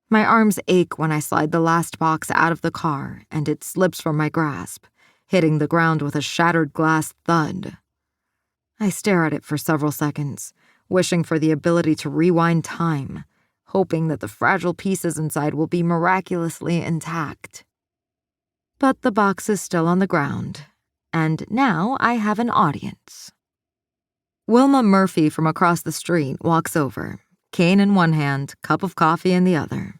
My arms ache when I slide the last box out of the car and it slips from my grasp, hitting the ground with a shattered glass thud. I stare at it for several seconds, wishing for the ability to rewind time, hoping that the fragile pieces inside will be miraculously intact. But the box is still on the ground, and now I have an audience. Wilma Murphy from across the street walks over, cane in one hand, cup of coffee in the other.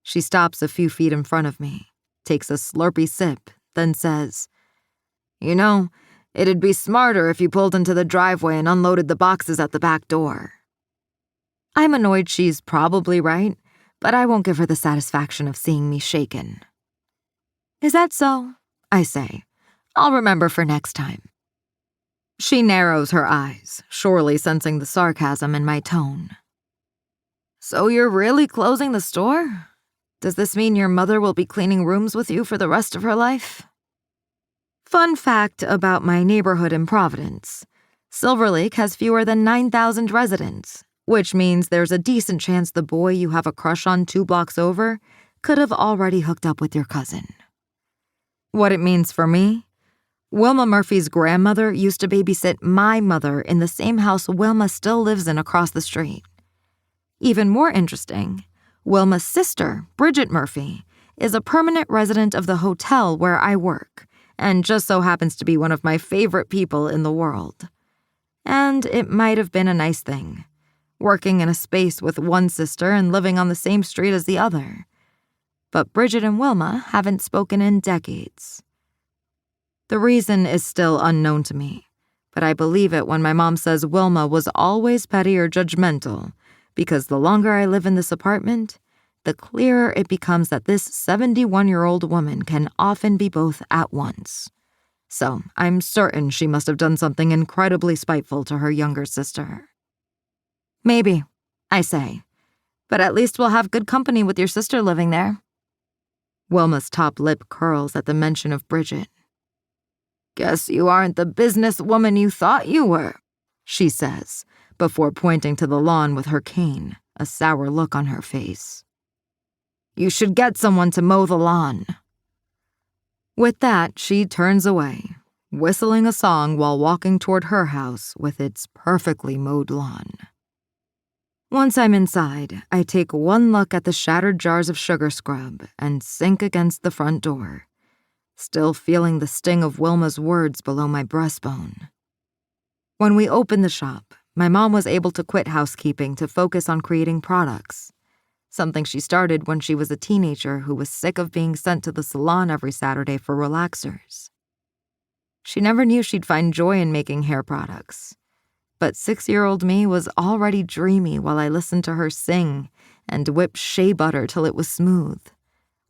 She stops a few feet in front of me, takes a slurpy sip, then says, "You know, it'd be smarter if you pulled into the driveway and unloaded the boxes at the back door." I'm annoyed she's probably right, but I won't give her the satisfaction of seeing me shaken. "Is that so?" I say. "I'll remember for next time." She narrows her eyes, surely sensing the sarcasm in my tone. "So you're really closing the store? Does this mean your mother will be cleaning rooms with you for the rest of her life?" Fun fact about my neighborhood in Providence. Silver Lake has fewer than 9,000 residents, which means there's a decent chance the boy you have a crush on 2 blocks over could have already hooked up with your cousin. What it means for me? Wilma Murphy's grandmother used to babysit my mother in the same house Wilma still lives in across the street. Even more interesting, Wilma's sister, Bridget Murphy, is a permanent resident of the hotel where I work, and just so happens to be one of my favorite people in the world. And it might have been a nice thing, working in a space with one sister and living on the same street as the other. But Bridget and Wilma haven't spoken in decades. The reason is still unknown to me, but I believe it when my mom says Wilma was always petty or judgmental, because the longer I live in this apartment, the clearer it becomes that this 71-year-old woman can often be both at once. So I'm certain she must have done something incredibly spiteful to her younger sister. "Maybe," I say, "but at least we'll have good company with your sister living there." Wilma's top lip curls at the mention of Bridget. "Guess you aren't the businesswoman you thought you were," she says, before pointing to the lawn with her cane, a sour look on her face. "You should get someone to mow the lawn." With that, she turns away, whistling a song while walking toward her house with its perfectly mowed lawn. Once I'm inside, I take one look at the shattered jars of sugar scrub and sink against the front door, still feeling the sting of Wilma's words below my breastbone. When we opened the shop, my mom was able to quit housekeeping to focus on creating products, something she started when she was a teenager who was sick of being sent to the salon every Saturday for relaxers. She never knew she'd find joy in making hair products, but 6-year-old me was already dreamy while I listened to her sing and whip shea butter till it was smooth,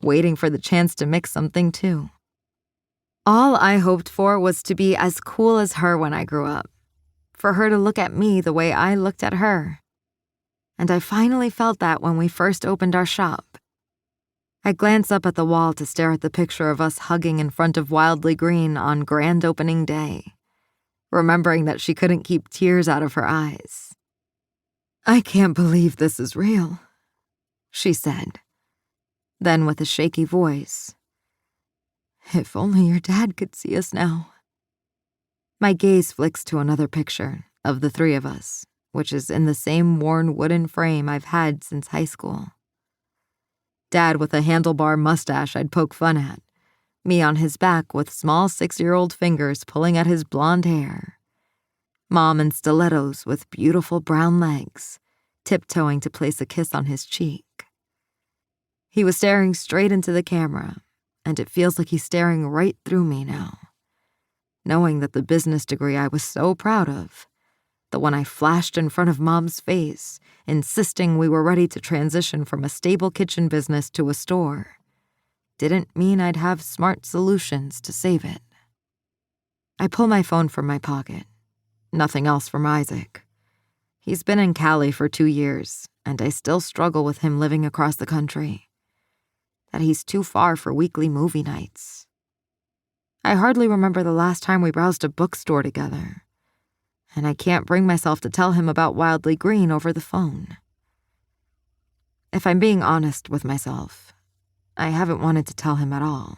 waiting for the chance to mix something too. All I hoped for was to be as cool as her when I grew up, for her to look at me the way I looked at her. And I finally felt that when we first opened our shop. I glance up at the wall to stare at the picture of us hugging in front of Wildly Green on grand opening day, remembering that she couldn't keep tears out of her eyes. "I can't believe this is real," she said. Then with a shaky voice, "If only your dad could see us now." My gaze flicks to another picture of the 3 of us, which is in the same worn wooden frame I've had since high school. Dad with a handlebar mustache I'd poke fun at, me on his back with small 6-year-old fingers pulling at his blonde hair. Mom in stilettos with beautiful brown legs, tiptoeing to place a kiss on his cheek. He was staring straight into the camera, and it feels like he's staring right through me now, knowing that the business degree I was so proud of, the one I flashed in front of Mom's face, insisting we were ready to transition from a stable kitchen business to a store, didn't mean I'd have smart solutions to save it. I pull my phone from my pocket. Nothing else from Issac. He's been in Cali for 2 years, and I still struggle with him living across the country. That he's too far for weekly movie nights. I hardly remember the last time we browsed a bookstore together, and I can't bring myself to tell him about Wildly Green over the phone. If I'm being honest with myself, I haven't wanted to tell him at all.